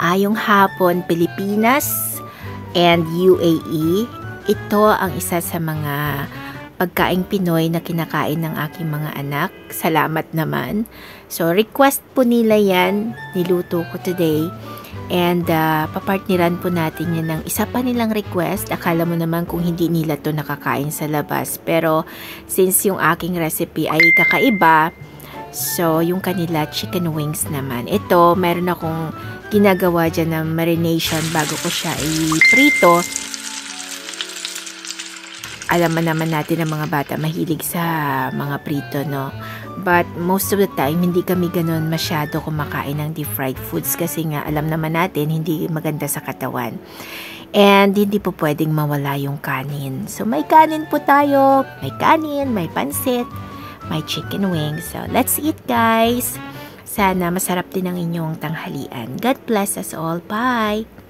Maayong hapon Pilipinas and UAE. Ito ang isa sa mga pagkaing Pinoy na kinakain ng aking mga anak. Salamat naman. So request po nila yan. Niluto ko today. And papartneran po natin yan ng isa pa nilang request. Akala mo naman kung hindi nila to nakakain sa labas. Pero since yung aking recipe ay kakaiba, so yung kanila chicken wings naman. Ito, meron akong ginagawa dyan na marination bago ko siya i-prito. Alam naman natin ang mga bata mahilig sa mga prito, no? But most of the time, hindi kami ganun masyado kumakain ng deep fried foods kasi nga alam naman natin hindi maganda sa katawan. And hindi po pwedeng mawala yung kanin. So may kanin po tayo, may kanin, may pansit, may chicken wings. So let's eat, guys! Sana masarap din ang inyong tanghalian. God bless us all. Bye!